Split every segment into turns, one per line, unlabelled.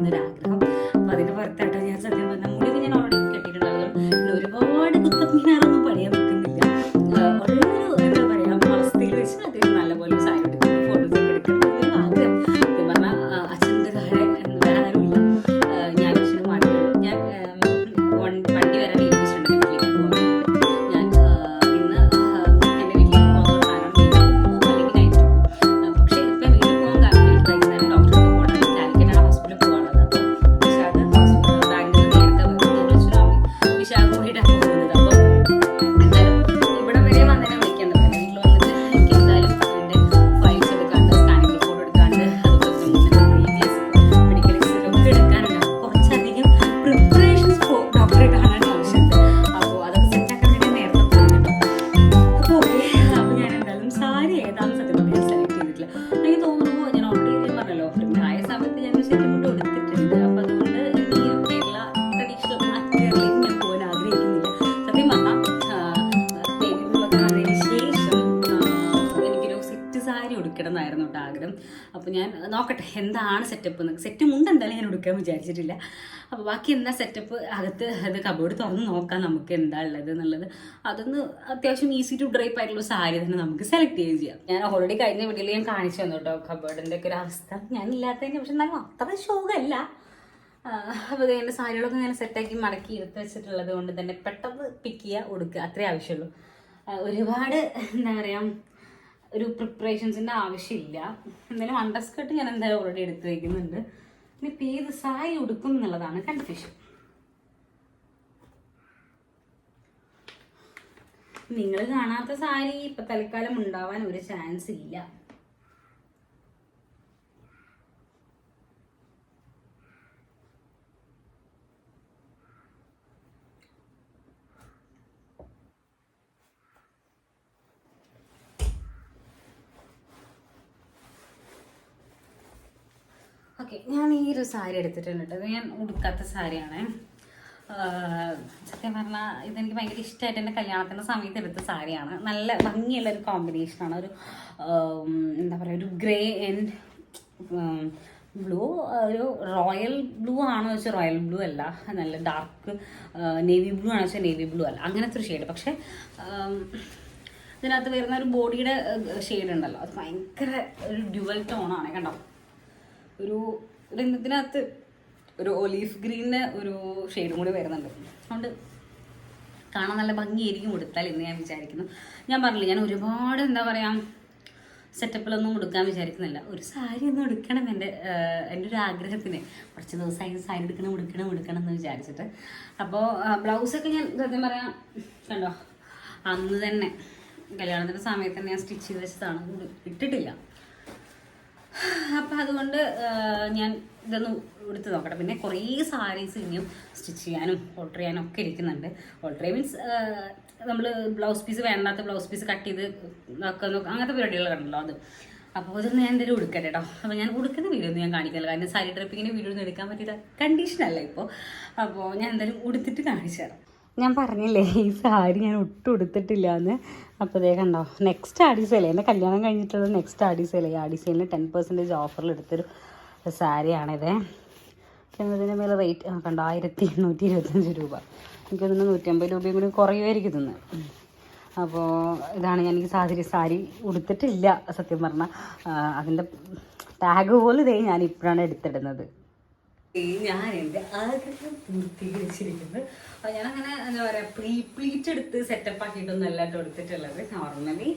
എന്നൊരാഗ്രഹം. അപ്പോൾ അതിൻ്റെ പുറത്തായിട്ട് ഞാൻ സത്യം പറഞ്ഞാൽ മുടി ഞാൻ ഓൾറെഡി കെട്ടിയിട്ടുണ്ടാകും. പിന്നെ ഒരുപാട് കുത്തപ്പിനാറൊന്നും പണിയാൻ നിൽക്കുന്നില്ല. ഉള്ളൊരു എന്താ പറയുക അവസ്ഥയിൽ വെച്ച് അതിൽ നല്ലപോലെ സാരി എടുക്കും, ഫോട്ടോസൊക്കെ എടുക്കണം എന്നൊരു ആഗ്രഹം. സത്യം പറഞ്ഞാൽ അച്ഛൻ്റെ താഴെ വേറെ ആരുമില്ല, ഞാൻ അച്ഛനും മാത്രമേ ഉള്ളൂ. ഞാൻ വണ്ടി വരാൻ ഏൽപ്പിച്ചിട്ടുണ്ട് വീട്ടിലേക്ക് പോകാൻ. ഞാൻ ഇന്ന് എൻ്റെ വീട്ടിലേക്ക് പോകുന്ന സാധനമാണ് അല്ലെങ്കിൽ നൈറ്റ് പോകും. പക്ഷേ ഇപ്പം വീട്ടിൽ പോകാൻ കാരണം എനിക്ക് വൈകുന്നേരം ഡോക്ടറെ പോകണം. കാലിക്കറ്റാണ് ഹോസ്പിറ്റലിൽ പോകാനുള്ളത്. അപ്പോൾ വിശാഖ ഹോസ്പിറ്റൽ ബാങ്കിൽ നിന്ന് നേരത്തെ വിളിച്ചിട്ട് വിശാഖ കൂടിയിട്ടാണ് പോകുന്നത്. അപ്പോൾ എന്തായാലും ഇവിടെ വരെ വന്നതിനെ വിളിക്കേണ്ടത് വീട്ടിൽ വന്നിട്ട് എനിക്ക് എന്തായാലും എൻ്റെ ഫയൽസ് എടുക്കാണ്ട്, സ്കാനിങ് റിപ്പോർട്ട് എടുക്കാണ്ട്, അതുപോലെ തന്നെ പ്രീവിയസ് മെഡിക്കൽ ഹിസ്റ്ററിയൊക്കെ എടുക്കാനുണ്ട്. കുറച്ചധികം പ്രിപ്പറേഷൻസ് ഡോക്ടറെ കാണാൻ ആവശ്യമുണ്ട്. അപ്പോൾ അതൊക്കെ സെറ്റാക്കാൻ വേണ്ടി നേരത്തെ പോകുന്നുണ്ട്. അപ്പോൾ ഓക്കെ, അപ്പോൾ ഞാൻ എന്തായാലും സാരി ഏതാണെന്ന് സത്യം പറഞ്ഞാൽ സെലക്ട് ചെയ്തിട്ടില്ല. എനിക്ക് തോന്നുന്നു ഞാൻ ഓൾറെഡി പറഞ്ഞല്ലോ ആയ സമയത്ത് ഞാൻ സെറ്റിൽമെൻറ്റ് എടുത്തിട്ടുണ്ട്. അപ്പോൾ അതുകൊണ്ട് ഈ ഒരു കേരള ട്രഡീഷണൽ ആറ്റിലേക്ക് ഞാൻ പോകാൻ ആഗ്രഹിക്കുന്നില്ല. സത്യം പറഞ്ഞാൽ ബേബി ബ്ലൂമൊക്കെ വന്നതിന് ശേഷം എനിക്കൊരു സെറ്റ് സാരി ഉടുക്കണം എന്നായിരുന്നു കേട്ടോ ആഗ്രഹം. അപ്പോൾ ഞാൻ നോക്കട്ടെ എന്താണ് സെറ്റപ്പ് എന്ന്. സെറ്റ് മുണ്ട് എന്തായാലും ഞാൻ ഉടുക്കാൻ വിചാരിച്ചിട്ടില്ല. അപ്പോൾ ബാക്കി എന്താ സെറ്റപ്പ് അകത്ത് അത് കബോർഡ് തുറന്ന് നോക്കാം നമുക്ക് എന്താ ഉള്ളത് എന്നുള്ളത്. അതൊന്ന് അത്യാവശ്യം ഈസി ടു ഡ്രൈപ്പ് ആയിട്ടുള്ള സാരി തന്നെ നമുക്ക് സെലക്ട് ചെയ്യുകയും ചെയ്യാം. ഞാൻ ഓൾറെഡി കഴിഞ്ഞ വീഡിയോയിൽ ഞാൻ കാണിച്ചു തന്നു കേട്ടോ കബോർഡിൻ്റെ ഒക്കെ ഒരു അവസ്ഥ. ഞാൻ ഇല്ലാത്തതിന് പക്ഷെ എന്നാലും അത്ര ശോകമല്ല. അപ്പോൾ എൻ്റെ സാരികളൊക്കെ ഞാൻ സെറ്റാക്കി മടക്കി എടുത്ത് വെച്ചിട്ടുള്ളത് കൊണ്ട് തന്നെ പെട്ടെന്ന് പിക്ക് ചെയ്യുക, ഉടുക്കുക, അത്രേ ആവശ്യമുള്ളൂ. ഒരുപാട് എന്താ പറയുക ഒരു പ്രിപ്പറേഷൻസിൻ്റെ ആവശ്യമില്ല. എന്തായാലും അണ്ടർസ്കർട്ട് ഞാൻ എന്തായാലും ഓൾറെഡി എടുത്ത് വയ്ക്കുന്നുണ്ട്. ഇനിയിപ്പോൾ ഏത് സാരി ഉടുക്കും എന്നുള്ളതാണ് കൺഫ്യൂഷൻ. നിങ്ങൾ കാണാത്ത സാരി ഇപ്പം തൽക്കാലം ഉണ്ടാവാൻ ഒരു ചാൻസ് ഇല്ല. ഓക്കെ, ഞാൻ ഈ ഒരു സാരി എടുത്തിട്ടുണ്ട് കേട്ടോ. അത് ഞാൻ ഉടുക്കാത്ത സാരിയാണ്. സത്യം പറഞ്ഞാൽ ഇതെനിക്ക് ഭയങ്കര ഇഷ്ടമായിട്ട് എൻ്റെ കല്യാണത്തിൻ്റെ സമയത്ത് എടുത്ത സാരിയാണ്. നല്ല ഭംഗിയുള്ളൊരു കോമ്പിനേഷനാണ്. ഒരു എന്താ പറയുക ഒരു ഗ്രേ ആൻഡ് ബ്ലൂ, ഒരു റോയൽ ബ്ലൂ ആണോ വെച്ചാൽ റോയൽ ബ്ലൂ അല്ല, നല്ല ഡാർക്ക് നേവി ബ്ലൂ ആണോ വെച്ചാൽ നേവി ബ്ലൂ അല്ല, അങ്ങനത്തെ ഒരു ഷെയ്ഡ്. പക്ഷേ ഇതിനകത്ത് വരുന്ന ഒരു ബോഡിയുടെ ഷെയ്ഡ് ഉണ്ടല്ലോ, അത് ഭയങ്കര ഒരു ഡ്യുവൽ ടോണാണ്. കണ്ടോ, ഒരു ഇതിനകത്ത് ഒരു ഒലീവ് ഗ്രീനിന് ഒരു ഷെയ്ഡും കൂടി വരുന്നുണ്ട്. അതുകൊണ്ട് കാണാൻ നല്ല ഭംഗിയായിരിക്കും കൊടുത്താൽ എന്ന് ഞാൻ വിചാരിക്കുന്നു. ഞാൻ പറഞ്ഞില്ല, ഞാൻ ഒരുപാട് എന്താ പറയുക സെറ്റപ്പിലൊന്നും ഉടുക്കാൻ വിചാരിക്കുന്നില്ല. ഒരു സാരി ഒന്നും എടുക്കണം എൻ്റെ ഒരു ആഗ്രഹത്തിന്. കുറച്ച് ദിവസമായി സാരി എടുക്കണം എന്ന് വിചാരിച്ചിട്ട്. അപ്പോൾ ബ്ലൗസൊക്കെ ഞാൻ സത്യം പറയാം കണ്ടോ അന്ന് തന്നെ കല്യാണത്തിൻ്റെ സമയത്ത് തന്നെ ഞാൻ സ്റ്റിച്ച് ചെയ്ത് വെച്ചതാണ്, ഇട്ടിട്ടില്ല. അപ്പം അതുകൊണ്ട് ഞാൻ ഇതൊന്ന് എടുത്ത് നോക്കട്ടെ. പിന്നെ കുറേ സാരീസ് ഇനിയും സ്റ്റിച്ച് ചെയ്യാനും ഓൾട്ടർ ചെയ്യാനും ഒക്കെ ഇരിക്കുന്നുണ്ട്. ഓൾട്ടർ മീൻസ് നമ്മൾ ബ്ലൗസ് പീസ് വേണ്ടാത്ത ബ്ലൗസ് പീസ് കട്ട് ചെയ്ത് നോക്കുക, അങ്ങനത്തെ പരിപാടികൾ കണ്ടല്ലോ അത്. അപ്പോൾ ഇതൊന്ന് ഞാൻ എന്തെങ്കിലും ഉടുക്കട്ടെ കേട്ടോ. അപ്പോൾ ഞാൻ ഉടുക്കുന്ന വീഡിയോ ഒന്നും ഞാൻ കാണിക്കില്ല, കാരണം സാരി ട്രിപ്പിങ്ങിൻ്റെ വീഡിയോ ഒന്നും എടുക്കാൻ പറ്റിയ കണ്ടീഷനല്ല ഇപ്പോൾ. അപ്പോൾ ഞാൻ എന്തായാലും ഉടുത്തിട്ട് കാണിച്ചു തരാം. ഞാൻ പറഞ്ഞില്ലേ ഈ സാരി ഞാൻ ഒട്ടും ഉടുത്തിട്ടില്ല എന്ന്. അപ്പോൾ അതേ കണ്ടോ, നെക്സ്റ്റ് ആഡി സെയിൽ, എൻ്റെ കല്യാണം കഴിഞ്ഞിട്ടുള്ള നെക്സ്റ്റ് ആഡി സെയിൽ, ആഡി സെയിലിന് 10% ഓഫറിൽ എടുത്തൊരു സാരിയാണിത്. ഇതിൻ്റെ മേലെ റേറ്റ് കണ്ടോ 1825 രൂപ. എനിക്കതൊന്ന് 150 രൂപയും കൂടി കുറയുമായിരിക്കും ഇതൊന്ന്. അപ്പോൾ ഇതാണ് ഞാൻ ഈ സാരി ഉടുത്തിട്ടില്ല സത്യം പറഞ്ഞാൽ. അതിൻ്റെ ടാഗ് പോലെ ഇതേ ഞാൻ ഇപ്പോഴാണ് എടുത്തിടുന്നത്. ഞാൻ എൻ്റെ ആഗ്രഹം പൂർത്തീകരിച്ചിരിക്കുന്നത്. അപ്പോൾ ഞാനങ്ങനെ എന്താ പറയുക പ്ലീറ്റ് എടുത്ത് സെറ്റപ്പ് ആക്കിയിട്ടൊന്നും അല്ല കേട്ടോ എടുത്തിട്ടുള്ളത്. നോർമലി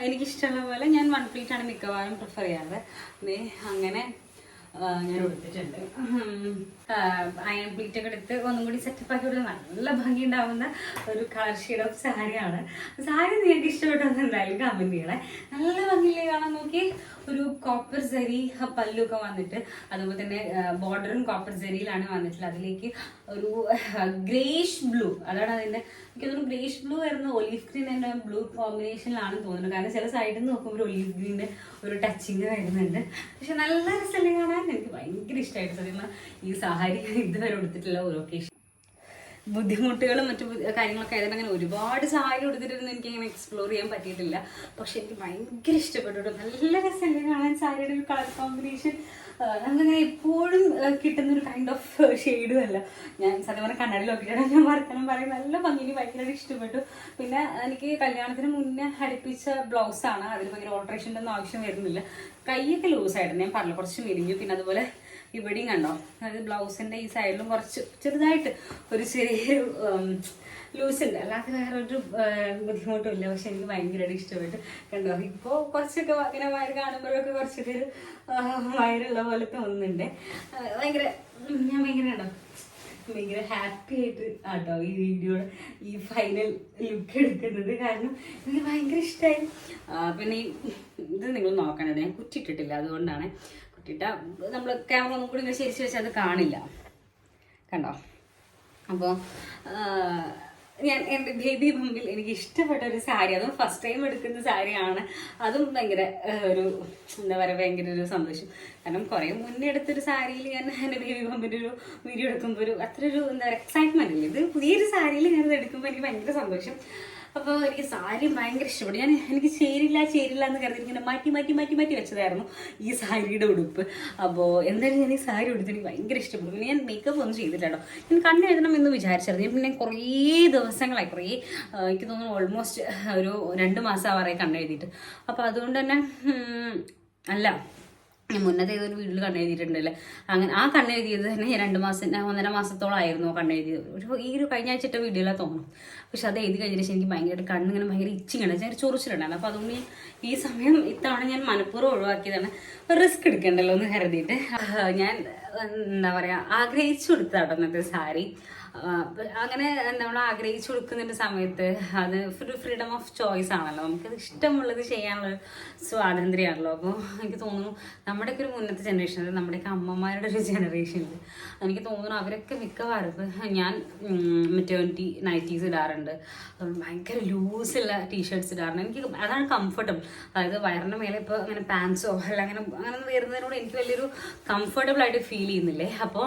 എനിക്കിഷ്ടമുള്ള പോലെ ഞാൻ 1 പ്ലീറ്റാണ് മിക്കവാറും പ്രിഫർ ചെയ്യാറ്. അങ്ങനെ ഞാൻ എടുത്തിട്ടുണ്ട്. അയൺ പ്ലീറ്റൊക്കെ എടുത്ത് ഒന്നും കൂടി സെറ്റപ്പ് ആക്കി കൊടുത്ത് നല്ല ഭംഗി ഉണ്ടാവുന്ന ഒരു കളർ ഷെയ്ഡ് ഓഫ് സാരിയാണ്. സാരി നിങ്ങൾക്ക് ഇഷ്ടപ്പെട്ടെന്ന് എന്തായാലും കമൻറ്റ് ചെയ്യണേ. നല്ല ഭംഗിയില്ലേ കാണാൻ. നോക്കി, ഒരു കോപ്പർ ജരി പല്ലൊക്കെ വന്നിട്ട്, അതുപോലെ തന്നെ ബോർഡറും കോപ്പർ ജരിയിലാണ് വന്നിട്ടുള്ളത്. അതിലേക്ക് ഒരു ഗ്രേഷ് ബ്ലൂ, അതാണ് അതിൻ്റെ എനിക്കൊരു ഗ്രേഷ് ബ്ലൂ വരുന്ന ഒലീവ് ഗ്രീൻ ആൻഡ് ബ്ലൂ കോമ്പിനേഷനിലാണ് തോന്നുന്നത്. കാരണം ചില സൈഡിൽ നിന്ന് നോക്കുമ്പോൾ ഒരു ഒലീവ് ഗ്രീൻ്റെ ഒരു ടച്ചിങ് വരുന്നുണ്ട്. പക്ഷെ നല്ല രസമല്ലേ കാണാൻ. എനിക്ക് ഭയങ്കര ഇഷ്ടമായിട്ട് സത്യം ഈ സാരി ഇതുവരെ എടുത്തിട്ടുള്ള ഒരു ഒക്കേഷൻ. ബുദ്ധിമുട്ടുകളും മറ്റു കാര്യങ്ങളൊക്കെ ആയതുകൊണ്ട് അങ്ങനെ ഒരുപാട് സാരി കൊടുത്തിട്ടൊന്നും എനിക്ക് അങ്ങനെ എക്സ്പ്ലോർ ചെയ്യാൻ പറ്റിയിട്ടില്ല. പക്ഷെ എനിക്ക് ഭയങ്കര ഇഷ്ടപ്പെട്ടു. നല്ല രസമല്ലേ കാണാൻ സാരിയുടെ ഒരു കളർ കോമ്പിനേഷൻ. നമുക്കങ്ങനെ എപ്പോഴും കിട്ടുന്നൊരു കൈൻഡ് ഓഫ് ഷെയ്ഡും അല്ല. ഞാൻ സത്യം പറഞ്ഞാൽ കണ്ണാടി നോക്കിയിട്ടാണ് ഞാൻ വർത്തമാനം പറയും. നല്ല ഭംഗി, ഭയങ്കര ഇഷ്ടപ്പെട്ടു. പിന്നെ എനിക്ക് കല്യാണത്തിന് മുന്നേ അടുപ്പിച്ച ബ്ലൗസാണ്. അതിൽ ഭയങ്കര ഓൾട്രേഷൻ്റെ ഒന്നും ആവശ്യം വരുന്നില്ല. കൈയൊക്കെ ലൂസായിട്ട് ഞാൻ പറഞ്ഞു, കുറച്ച് മെലിഞ്ഞു. പിന്നെ അതുപോലെ ഇവിടെയും കണ്ടോ, അതായത് ബ്ലൗസിൻ്റെ ഈ സൈഡിലും കുറച്ച് ചെറുതായിട്ട് ഒരു ചെറിയൊരു ലൂസ് ഉണ്ട്. അല്ലാതെ വേറെ ഒരു ബുദ്ധിമുട്ടുമില്ല. പക്ഷെ എനിക്ക് ഭയങ്കരമായിട്ട് ഇഷ്ടപ്പെട്ടു. കണ്ടോ, ഇപ്പോൾ കുറച്ചൊക്കെ ഇങ്ങനെ വയറ് കാണുമ്പോഴൊക്കെ കുറച്ചൊക്കെ ഒരു വയറുള്ള പോലെ തോന്നുന്നുണ്ട്. ഞാൻ ഭയങ്കര ഹാപ്പി ആയിട്ട് ആട്ടോ ഈ വീഡിയോയുടെ ഈ ഫൈനൽ ലുക്ക് എടുക്കുന്നത്. കാരണം എനിക്ക് ഭയങ്കര ഇഷ്ടമായി. പിന്നെ ഇത് നിങ്ങൾ നോക്കാനുണ്ട്, ഞാൻ കുറ്റിയിട്ടിട്ടില്ല, അതുകൊണ്ടാണ്. കുറ്റിയിട്ട നമ്മൾ ക്യാമറ ഒന്നും കൂടി ഇങ്ങനെ ശരിച്ച് വെച്ചാൽ അത് കാണില്ല. കണ്ടോ? അപ്പോൾ ഞാൻ എൻ്റെ ബേബി ബമ്പിൽ എനിക്ക് ഇഷ്ടപ്പെട്ട ഒരു സാരി, അതും ഫസ്റ്റ് ടൈം എടുക്കുന്ന സാരിയാണ്. അതും ഭയങ്കര ഒരു എന്താ പറയുക, ഭയങ്കര ഒരു സന്തോഷം. കാരണം കുറേ മുന്നേ എടുത്തൊരു സാരിയിൽ ഞാൻ എൻ്റെ ബേബി ബമ്പിൻ്റെ ഒരു വീഡിയോ എടുക്കുമ്പോൾ അത്ര ഒരു എന്താ പറയുക എക്സൈറ്റ്മെൻ്റ് ഇല്ല. ഇത് പുതിയൊരു സാരിയിൽ ഞാനത് എടുക്കുമ്പോൾ എനിക്ക് ഭയങ്കര സന്തോഷം. അപ്പോൾ എനിക്ക് സാരി ഭയങ്കര ഇഷ്ടപ്പെട്ടു. എനിക്ക് ചേരില്ല എന്ന് കരുതി ഇങ്ങനെ മാറ്റി വെച്ചതായിരുന്നു ഈ സാരിയുടെ ഉടുപ്പ്. അപ്പോൾ എന്തായാലും ഞാൻ ഈ സാരി ഉടുത്ത് എനിക്ക് ഭയങ്കര ഇഷ്ടപ്പെട്ടു. പിന്നെ ഞാൻ മേക്കപ്പ് ഒന്നും ചെയ്തില്ല കേട്ടോ. ഞാൻ കണ്ണെഴുതണം എന്ന് വിചാരിച്ചായിരുന്നു. പിന്നെ കുറേ ദിവസങ്ങളായി, എനിക്ക് തോന്നുന്നു ഓൾമോസ്റ്റ് ഒരു 2 മാസം ആവാറായി കണ്ണെഴുതിയിട്ട്. അപ്പോൾ അതുകൊണ്ട് തന്നെ അല്ല, ഞാൻ മുന്നത്തെ ഏതൊരു വീട്ടിൽ കണ്ണെഴുതിയിട്ടുണ്ടല്ലേ, അങ്ങനെ ആ കണ്ണെഴുതിയത് തന്നെ 2 മാസം 1.5 മാസത്തോളം ആയിരുന്നു കണ്ണെഴുതിയത്. ഈ ഒരു കഴിഞ്ഞ ആഴ്ചത്തെ വീഡിയോയിലാണ് തോന്നുന്നു. പക്ഷെ അത് എഴുതി കഴിഞ്ഞ ശേഷം എനിക്ക് ഭയങ്കരമായിട്ട് കണ്ണിങ്ങനെ ഭയങ്കര ഇച്ചിങ്ങാണ്, ഞാൻ ചൊറിച്ചിട്ടുണ്ടായിരുന്നു. അപ്പോൾ അതുകൊണ്ട് ഈ സമയം ഇത്തവണ ഞാൻ മനഃപൂർവ്വം ഒഴിവാക്കിയതാണ്. റിസ്ക് എടുക്കണ്ടല്ലോ എന്ന് കരുതിയിട്ട് ഞാൻ എന്താ പറയുക ആഗ്രഹിച്ചു കൊടുത്തതാട്ടോ അന്നത്തെ സാരി. അങ്ങനെ നമ്മൾ ആഗ്രഹിച്ചു കൊടുക്കുന്നതിൻ്റെ സമയത്ത് അത് ഒരു ഫ്രീഡം ഓഫ് ചോയ്സ് ആണല്ലോ, നമുക്കത് ഇഷ്ടമുള്ളത് ചെയ്യാനുള്ള സ്വാതന്ത്ര്യമാണല്ലോ. അപ്പോൾ എനിക്ക് തോന്നുന്നു നമ്മുടെയൊക്കെ ഒരു മുന്നത്തെ ജനറേഷൻ, അതായത് നമ്മുടെയൊക്കെ അമ്മമാരുടെ ഒരു ജനറേഷനിൽ എനിക്ക് തോന്നുന്നു അവരൊക്കെ മിക്കവാറും ഞാൻ മെറ്റേണിറ്റി നൈറ്റീസ് ഇടാറുണ്ട്, ഭയങ്കര ലൂസുള്ള ടീഷർട്ട്സ് ഇടാറുണ്ട്. എനിക്ക് അതാണ് കംഫർട്ടബിൾ. അതായത് വയറിൻ്റെ മേലെ ഇപ്പോൾ അങ്ങനെ പാൻസോ അല്ല അങ്ങനെ വരുന്നതിനോട് എനിക്ക് വലിയൊരു കംഫർട്ടബിൾ ആയിട്ട് ഫീൽ ചെയ്യുന്നില്ലേ. അപ്പോൾ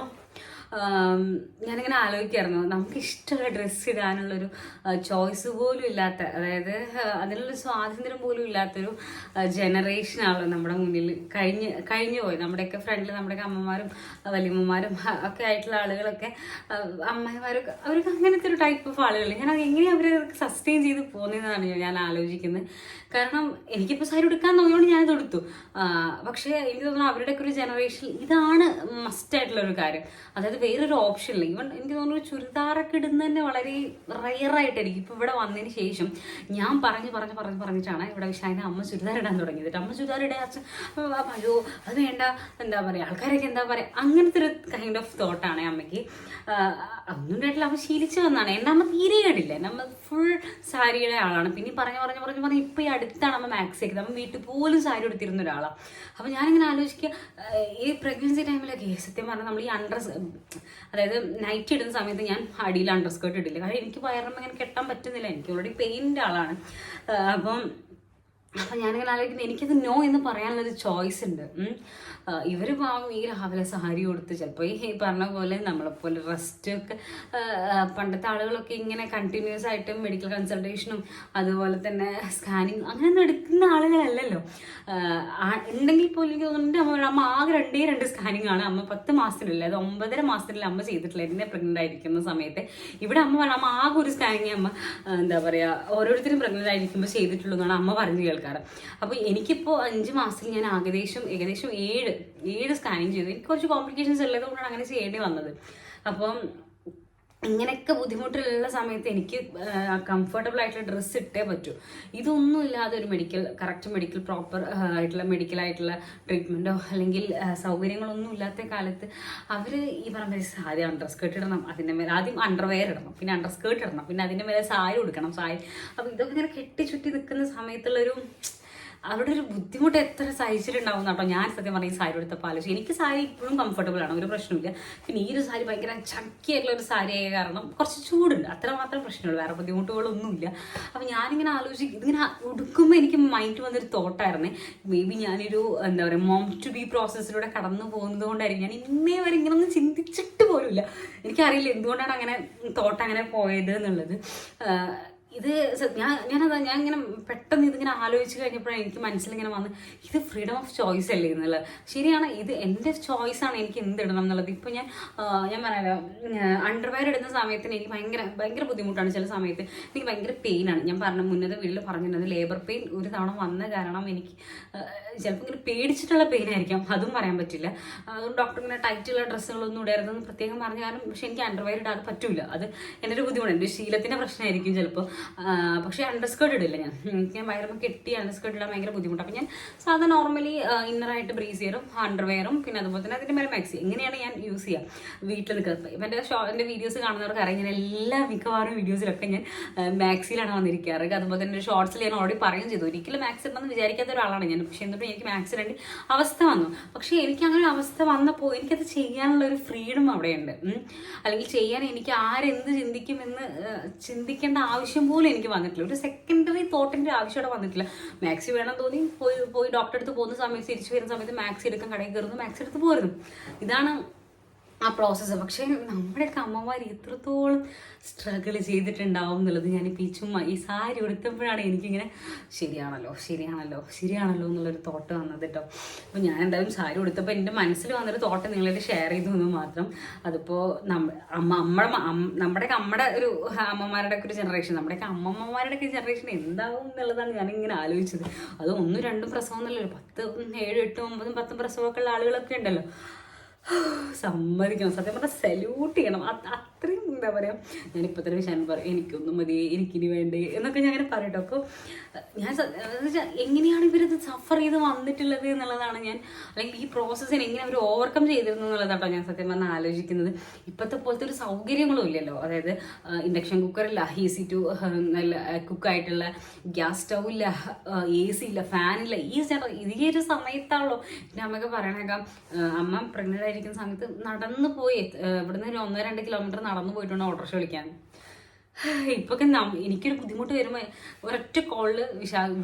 ഞാനിങ്ങനെ ആലോചിക്കായിരുന്നു, നമുക്ക് ഇഷ്ടമുള്ള ഡ്രസ്സ് ഇടാനുള്ളൊരു ചോയ്സ് പോലും ഇല്ലാത്ത, അതായത് അതിനുള്ള സ്വാതന്ത്ര്യം പോലും ഇല്ലാത്തൊരു ജനറേഷനാണല്ലോ നമ്മുടെ മുന്നിൽ കഴിഞ്ഞു പോയി. നമ്മുടെയൊക്കെ ഫ്രണ്ടിൽ നമ്മുടെയൊക്കെ അമ്മമാരും വലിയമ്മമാരും ഒക്കെ ആയിട്ടുള്ള ആളുകളൊക്കെ, അമ്മമാരൊക്കെ, അവർക്ക് അങ്ങനത്തെ ഒരു ടൈപ്പ് ഓഫ് ആളുകൾ. ഞാൻ അത് എങ്ങനെയാണ് അവർ സസ്റ്റെയിൻ ചെയ്ത് പോകുന്നതെന്നാണ് ഞാൻ ആലോചിക്കുന്നത്. കാരണം എനിക്കിപ്പോൾ സാരി എടുക്കാൻ തോന്നിയോണ്ട് ഞാനത് എടുത്തു. പക്ഷേ എനിക്ക് തോന്നുന്നു അവരുടെയൊക്കെ ഒരു ജനറേഷൻ ഇതാണ് മസ്റ്റായിട്ടുള്ളൊരു കാര്യം. അതായത് വേറൊരു ഓപ്ഷൻ ഇല്ല. ഈവൻ എനിക്ക് തോന്നുന്നു ചുരിദാറൊക്കെ ഇടുന്നത് തന്നെ വളരെ റയറായിട്ടായിരിക്കും. ഇപ്പോൾ ഇവിടെ വന്നതിന് ശേഷം ഞാൻ പറഞ്ഞിട്ടാണ് ഇവിടെ വിശാഖിൻ്റെ അമ്മ ചുരിദാർ ഇടാൻ തുടങ്ങിയത്. അമ്മ ചുരിദാർ ഇടാൻ അയ്യോ അത് വേണ്ട, എന്താ പറയുക, ആൾക്കാരൊക്കെ എന്താ പറയുക, അങ്ങനത്തെ ഒരു കൈൻഡ് ഓഫ് തോട്ടാണ് അമ്മയ്ക്ക്. ഒന്നും ഉണ്ടായിട്ടില്ല, അമ്മ ശീലിച്ചു വന്നാണ്. എൻ്റെ അമ്മ തീരെ ഇടില്ല, നമ്മ ഫുൾ സാരിയുടെ ആളാണ്. പിന്നെ പറഞ്ഞ് ഇപ്പം ഈ അടുത്താണ് അമ്മ മാക്സി ആക്കിയത്. അമ്മ വീട്ടിൽ പോലും സാരി എടുത്തിരുന്ന ഒരാളാണ്. അപ്പോൾ ഞാനിങ്ങനെ ആലോചിക്കുക, ഈ പ്രഗ്നൻസി ടൈമിലൊക്കെ സത്യം പറഞ്ഞാൽ നമ്മൾ ഈ അതായത് നൈറ്റ് ഇടുന്ന സമയത്ത് ഞാൻ അടിയിൽ അണ്ടർ സ്കേർട്ട് ഇടില്ല. കാരണം എനിക്ക് വയറിന് അങ്ങനെ കെട്ടാൻ പറ്റുന്നില്ല, എനിക്ക് ഓൾറെഡി പെയിൻ്റെ ആളാണ്. അപ്പം ഞാനിങ്ങനെ ആലോചിക്കുന്നത്, എനിക്കത് നോ എന്ന് പറയാനുള്ളൊരു ചോയ്സ് ഉണ്ട്. ഇവർ പാവം ഈ രാവിലെ സാരി കൊടുത്ത് ചിലപ്പോൾ ഈ പറഞ്ഞ പോലെ നമ്മളെപ്പോലെ റെസ്റ്റൊക്കെ, പണ്ടത്തെ ആളുകളൊക്കെ ഇങ്ങനെ കണ്ടിന്യൂസ് ആയിട്ട് മെഡിക്കൽ കൺസൾട്ടേഷനും അതുപോലെ തന്നെ സ്കാനിങ് അങ്ങനെയൊന്നും എടുക്കുന്ന ആളുകളല്ലല്ലോ. ഉണ്ടെങ്കിൽ പോലും എനിക്ക് തോന്നുന്നുണ്ട് അമ്മ ആകെ 2 സ്കാനിങ് ആണ് അമ്മ 10 മാസത്തിലില്ല, അത് 9.5 മാസത്തിലല്ല അമ്മ ചെയ്തിട്ടില്ല. എന്നെ പ്രഗ്നൻ്റ് ആയിരിക്കുന്ന സമയത്ത് ഇവിടെ അമ്മ ആകെ ഒരു സ്കാനിങ് അമ്മ എന്താ പറയുക ഓരോരുത്തരും പ്രഗ്നൻ്റ് ആയിരിക്കുമ്പോൾ ചെയ്തിട്ടുള്ളൂ എന്നാണ് അമ്മ പറഞ്ഞു കേൾക്കാറ്. അപ്പോൾ എനിക്കിപ്പോൾ 5 മാസത്തിൽ ഞാൻ ഏകദേശം 7 സ്കാനിങ് ചെയ്തു. എനിക്ക് കുറച്ച് കോംപ്ലിക്കേഷൻസ് ഉള്ളതുകൊണ്ടാണ് അങ്ങനെ ചെയ്യേണ്ടി വന്നത്. അപ്പം ഇങ്ങനെയൊക്കെ ബുദ്ധിമുട്ടുള്ള സമയത്ത് എനിക്ക് കംഫർട്ടബിൾ ആയിട്ടുള്ള ഡ്രസ്സ് ഇട്ടേ പറ്റൂ. ഇതൊന്നും ഇല്ലാതെ ഒരു കറക്റ്റ് മെഡിക്കൽ പ്രോപ്പർ ആയിട്ടുള്ള മെഡിക്കലായിട്ടുള്ള ട്രീറ്റ്മെൻറ്റോ അല്ലെങ്കിൽ സൗകര്യങ്ങളൊന്നും ഇല്ലാത്ത കാലത്ത് അവർ ഈ പറഞ്ഞ സാരി അണ്ടർ സ്കേർട്ട് ഇടണം, അതിൻ്റെ മേലെ ആദ്യം അണ്ടർവെയർ ഇടണം, പിന്നെ അണ്ടർ സ്കേർട്ട് ഇടണം, പിന്നെ അതിൻ്റെ മേലെ സാരി ഉടുക്കണം. അപ്പോൾ ഇതൊക്കെ ഇങ്ങനെ കെട്ടിച്ചുറ്റി നിൽക്കുന്ന സമയത്തുള്ളൊരു അവരുടെ ഒരു ബുദ്ധിമുട്ട് എത്ര സഹിച്ചിട്ടുണ്ടാവും കേട്ടോ. ഞാൻ സത്യം പറഞ്ഞ ഈ സാരി എടുത്തപ്പോൾ ആലോചിച്ചു. എനിക്ക് സാരി ഇപ്പോഴും കംഫർട്ടബിൾ ആണ്, ഒരു പ്രശ്നമില്ല. പിന്നെ ഈ ഒരു സാരി ഭയങ്കര ചക്കിയായിട്ടുള്ള ഒരു സാരി ആയ കാരണം കുറച്ച് ചൂടുണ്ട്, അത്രമാത്രം പ്രശ്നമുള്ളൂ, വേറെ ബുദ്ധിമുട്ടുകളൊന്നുമില്ല. അപ്പോൾ ഞാനിങ്ങനെ ആലോചിക്കും, ഇതിങ്ങനെ ഉടുക്കുമ്പോൾ എനിക്ക് മൈൻഡ് വന്നൊരു തോട്ടായിരുന്നേ, മേ ബി ഞാനൊരു എന്താ പറയുക മോം ടു ബി പ്രോസസ്സിലൂടെ കടന്നു പോകുന്നത് കൊണ്ടായിരിക്കും ഞാൻ ഇന്നേ വരെ ഇങ്ങനെ ഒന്നും ചിന്തിച്ചിട്ട് പോലും ഇല്ല. എനിക്കറിയില്ല എന്തുകൊണ്ടാണ് അങ്ങനെ തോട്ട് അങ്ങനെ പോയത് എന്നുള്ളത്. ഇത് ഞാൻ ഇങ്ങനെ പെട്ടെന്ന് ഇതിങ്ങനെ ആലോചിച്ച് കഴിഞ്ഞപ്പോഴാണ് എനിക്ക് മനസ്സിലിങ്ങനെ വന്ന് ഇത് ഫ്രീഡം ഓഫ് ചോയ്സ് അല്ലേ എന്നുള്ളത്. ശരിയാണ്, ഇത് എൻ്റെ ചോയ്സാണ് എനിക്ക് എന്തിടണം എന്നുള്ളത്. ഇപ്പം ഞാൻ പറയാലോ, അണ്ടർവെയർ ഇടുന്ന സമയത്തിന് എനിക്ക് ഭയങ്കര ബുദ്ധിമുട്ടാണ്. ചില സമയത്ത് എനിക്ക് ഭയങ്കര പെയിനാണ്. ഞാൻ മുന്നത്തെ വീട്ടിൽ പറഞ്ഞിട്ടുള്ളത് ലേബർ പെയിൻ ഒരു തവണ വന്ന കാരണം എനിക്ക് ചിലപ്പോൾ ഇങ്ങനെ പേടിച്ചിട്ടുള്ള പെയിൻ ആയിരിക്കാം, അതും പറയാൻ പറ്റില്ല. അതുകൊണ്ട് ഡോക്ടർ ഇങ്ങനെ ടൈറ്റുള്ള ഡ്രസ്സുകളൊന്നും ഇടരുതെന്ന് പ്രത്യേകം പറഞ്ഞ കാരണം. പക്ഷെ എനിക്ക് അണ്ടർവെയർ ഇടാതെ പറ്റൂല. അത് എൻ്റെ ഒരു ബുദ്ധിമുട്ട്, എൻ്റെ ശീലത്തിൻ്റെ പ്രശ്നമായിരിക്കും ചിലപ്പോൾ. പക്ഷേ അണ്ടർസ്കേർട്ട് ഇടില്ല. ഞാൻ വയറുമ്പോൾ കെട്ടി അണ്ടർസ്കേർട്ട് ഇടാൻ ഭയങ്കര ബുദ്ധിമുട്ടാണ്. അപ്പം ഞാൻ സാധാരണ നോർമലി ഇന്നറായിട്ട് ബ്രീസിയറും അണ്ടർവെയറും പിന്നെ അതുപോലെ തന്നെ അതിൻ്റെ മേലെ മാക്സി ഇങ്ങനെയാണ് ഞാൻ യൂസ് ചെയ്യുക വീട്ടിൽ നിൽക്കുന്നത്. ഇപ്പം എൻ്റെ വീഡിയോസ് കാണുന്നവർക്ക് അറിയാം, ഞാൻ എല്ലാ മിക്കവാറും വീഡിയോസിലൊക്കെ ഞാൻ മാക്സിയിലാണ് വന്നിരിക്കാറ്. അതുപോലെ തന്നെ ഷോർട്സിൽ ഞാൻ ഓൾറെഡി പറയുകയും ചെയ്തു, ഒരിക്കലും മാക്സി ഇടണമെന്ന് വിചാരിക്കാത്ത ഒരാളാണ് ഞാൻ. പക്ഷേ എന്നിട്ടും എനിക്ക് മാക്സി ഇടേണ്ട അവസ്ഥ വന്നു. പക്ഷേ എനിക്ക് അങ്ങനെ ഒരു അവസ്ഥ വന്നപ്പോൾ എനിക്കത് ചെയ്യാനുള്ള ഒരു ഫ്രീഡം അവിടെയുണ്ട്. അല്ലെങ്കിൽ ചെയ്യാൻ എനിക്ക് ആരെന്ത് ചിന്തിക്കുമെന്ന് ചിന്തിക്കേണ്ട ആവശ്യം പോലും എനിക്ക് വന്നിട്ടില്ല. ഒരു സെക്കൻഡറി തോട്ടിൻ്റെ ആവശ്യം അവിടെ വന്നിട്ടില്ല. മാക്സി വേണം തോന്നി പോയി ഡോക്ടറെ അടുത്ത് പോകുന്ന സമയത്ത് തിരിച്ചു വരുന്ന സമയത്ത് മാക്സി എടുക്കാൻ കടയിൽ കയറുന്നു, മാക്സി എടുത്ത് പോരുന്നു. ഇതാണ് ആ പ്രോസസ്സ്. പക്ഷേ നമ്മുടെയൊക്കെ അമ്മമാർ എത്രത്തോളം സ്ട്രഗിൾ ചെയ്തിട്ടുണ്ടാവും എന്നുള്ളത് ഞാനിപ്പോൾ ഈ സാരി എടുത്തപ്പോഴാണ് എനിക്കിങ്ങനെ ശരിയാണല്ലോ എന്നുള്ളൊരു തോട്ട് വന്നത് കേട്ടോ. അപ്പോൾ ഞാൻ എന്തായാലും സാരി എടുത്തപ്പോൾ എൻ്റെ മനസ്സിൽ വന്നൊരു തോട്ട് നിങ്ങളായിട്ട് ഷെയർ ചെയ്തു എന്ന് മാത്രം. അതിപ്പോൾ നമ്മുടെ ഒരു അമ്മമാരുടെയൊക്കെ ഒരു ജനറേഷൻ, നമ്മുടെയൊക്കെ അമ്മമ്മമാരുടെയൊക്കെ ജനറേഷൻ എന്താവും എന്നുള്ളതാണ് ഞാനിങ്ങനെ ആലോചിച്ചത്. അത് 1, 2 പ്രസവം എന്നല്ലല്ലോ, 10, 7, 8, 9, 10 പ്രസവമൊക്കെ ഉള്ള ആളുകളൊക്കെ ഉണ്ടല്ലോ. സമ്മതിക്കണം, സത്യം പറഞ്ഞാൽ സല്യൂട്ട് ചെയ്യണം. അത്രയും എന്താ പറയുക, ഞാനിപ്പോൾ തന്നെ വിശാൻ പറയും എനിക്കൊന്നും മതി, എനിക്കിനി വേണ്ടേ എന്നൊക്കെ ഞാൻ അങ്ങനെ പറയട്ടോ. അപ്പോൾ ഞാൻ എങ്ങനെയാണ് ഇവരത് സഫർ ചെയ്ത് വന്നിട്ടുള്ളത് എന്നുള്ളതാണ് ഞാൻ, അല്ലെങ്കിൽ ഈ പ്രോസസ്സിന് എങ്ങനെ അവർ ഓവർകം ചെയ്തിരുന്നു എന്നുള്ളതാട്ടോ ഞാൻ സത്യം പറഞ്ഞാൽ ആലോചിക്കുന്നത്. ഇപ്പോഴത്തെ പോലത്തെ ഒരു സൗകര്യങ്ങളും ഇല്ലല്ലോ. അതായത് ഇൻഡക്ഷൻ കുക്കറില്ല, ഈസി ടു നല്ല കുക്കായിട്ടുള്ള ഗ്യാസ് സ്റ്റൗ ഇല്ല, AC ഇല്ല, ഫാനില്ല. ഈ ഒരു സമയത്താണല്ലോ എൻ്റെ അമ്മയൊക്കെ പറയണേക്കാം, അമ്മ പ്രഗ്നൻ്റ് ആയിരിക്കുന്ന സമയത്ത് നടന്നു പോയി ഇവിടുന്ന് ഒരു 1-2 കിലോമീറ്റർ നടന്നു പോയിട്ടുണ്ട് ഓട്ടോറിക്ഷ വിളിക്കാൻ. ഇപ്പൊക്കെ എനിക്കൊരു ബുദ്ധിമുട്ട് വരുമ്പോൾ ഒരൊറ്റ കോളില്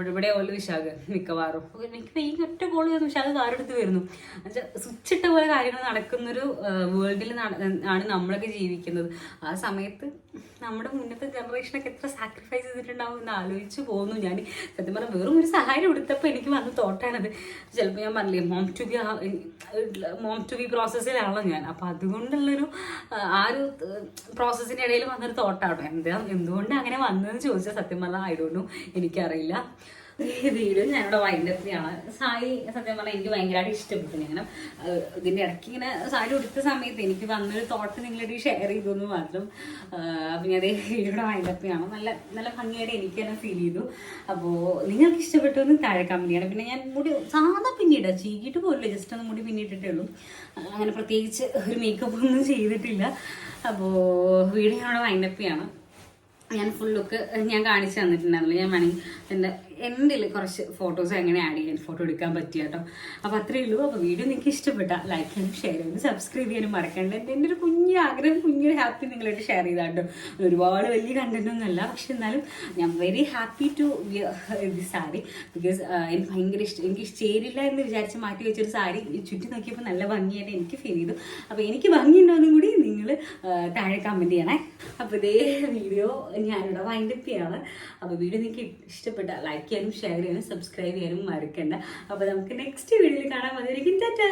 ഇവിടെ വിശാഖ് മിക്കവാറും എനിക്ക് ഈ ഒറ്റ കോള് വരുന്നു, വിശാഖ് കാറെടുത്ത് വരുന്നു. എന്നുവെച്ചാൽ സ്വിച്ച് ഇട്ട പോലെ കാര്യങ്ങൾ നടക്കുന്നൊരു വേൾഡിൽ ആണ് നമ്മളൊക്കെ ജീവിക്കുന്നത്. ആ സമയത്ത് നമ്മുടെ മുന്നത്തെ ജനറേഷനൊക്കെ എത്ര സാക്രിഫൈസ് ചെയ്തിട്ടുണ്ടാവും എന്ന് ആലോചിച്ച് പോകുന്നു ഞാൻ. സത്യം പറഞ്ഞാൽ വെറും ഒരു സഹായം എടുത്തപ്പോൾ എനിക്ക് വന്ന തോട്ടാണത്. ചിലപ്പോൾ ഞാൻ പറഞ്ഞില്ലേ മോം ടു ബി പ്രോസസ്സിലാണല്ലോ ഞാൻ. അപ്പോൾ അതുകൊണ്ടുള്ളൊരു ആ ഒരു പ്രോസസ്സിൻ്റെ ഇടയിൽ വന്നൊരു തോട്ടാണ്. എന്തുകൊണ്ട് അങ്ങനെ വന്നതെന്ന് ചോദിച്ചാൽ സത്യം പറഞ്ഞാൽ ഐ ഡോണ്ട് നോ, എനിക്കറിയില്ല. ഈ വീഡിയോ ഞാനിവിടെ വൈൻഡപ്പ് ചെയ്യാണ്. സാരി സത്യം പറഞ്ഞാൽ എനിക്ക് ഭയങ്കരമായിട്ട് ഇഷ്ടപ്പെട്ടു. ഞാൻ ഇതിൻ്റെ ഇടയ്ക്ക് ഇങ്ങനെ സാരി ഉടുത്ത സമയത്ത് എനിക്ക് വന്നൊരു തോട്ട് നിങ്ങളുടെ ഷെയർ ചെയ്തു മാത്രം. അപ്പം ഞാൻ അതേ വീഡിയോയുടെ വൈൻഡപ്പ് ചെയ്യണം. നല്ല ഭംഗിയായിട്ട് എനിക്ക് തന്നെ ഫീൽ ചെയ്തു. അപ്പോൾ നിങ്ങൾക്ക് ഇഷ്ടപ്പെട്ടൊന്നും താഴെ കമന്റ് ചെയ്യണം. പിന്നെ ഞാൻ മുടി സാധാ പിന്നീട് ചീകിയിട്ട് പോലില്ല, ജസ്റ്റ് ഒന്ന് മുടി പിന്നിട്ടിട്ടേ ഉള്ളൂ. അങ്ങനെ പ്രത്യേകിച്ച് ഒരു മേക്കപ്പ് ഒന്നും ചെയ്തിട്ടില്ല. അപ്പോൾ വീഡിയോ ഞാനിവിടെ വൈൻഡപ്പ് ചെയ്യണം. ഞാൻ ഫുൾ ലുക്ക് ഞാൻ കാണിച്ചു തന്നിട്ടുണ്ടായിരുന്നില്ല. ഞാൻ വേണമെങ്കിൽ എൻ്റെ കുറച്ച് ഫോട്ടോസ് എങ്ങനെ ആഡ് ചെയ്യാൻ ഫോട്ടോ എടുക്കാൻ പറ്റിയ കേട്ടോ. അപ്പോൾ അത്രയേ ഉള്ളൂ. അപ്പോൾ വീഡിയോ നിങ്ങൾക്ക് ഇഷ്ടപ്പെട്ട ലൈക്ക് ചെയ്യാനും ഷെയർ ചെയ്യാനും സബ്സ്ക്രൈബ് ചെയ്യാനും മറക്കണ്ട. എൻ്റെ ഒരു കുഞ്ഞാഗ്രഹം, കുഞ്ഞൊരു ഹാപ്പി നിങ്ങളായിട്ട് ഷെയർ ചെയ്താട്ടോ. ഒരുപാട് വലിയ കണ്ടൻറ്റൊന്നും അല്ല, പക്ഷെ എന്നാലും ഞാൻ very happy to the sari. Because എനിക്ക് ഭയങ്കര ഇഷ്ടം. എനിക്ക് ചേരില്ല എന്ന് വിചാരിച്ച് മാറ്റി വെച്ചൊരു സാരി ചുറ്റി നോക്കിയപ്പോൾ നല്ല ഭംഗിയായിട്ട് എനിക്ക് ഫീൽ ചെയ്തു. അപ്പോൾ എനിക്ക് ഭംഗിയുണ്ടോയെന്നും കൂടി നിങ്ങൾ താഴെ കമൻറ്റ് ചെയ്യണേ. അപ്പോൾ ഇതേ വീഡിയോ ഞാനിവിടെ വൈൻഡപ്പ് ചെയ്യാണ്. അപ്പോൾ വീഡിയോ നിങ്ങൾക്ക് ഇഷ്ടപ്പെട്ട ലൈക്ക് ചെയ്യാനും ഷെയർ ചെയ്യാനും സബ്സ്ക്രൈബ് ചെയ്യാനും മറക്കണ്ട. അപ്പോൾ നമുക്ക് നെക്സ്റ്റ് വീഡിയോയിൽ കാണാൻ വന്നിരിക്കും. ടാറ്റാ.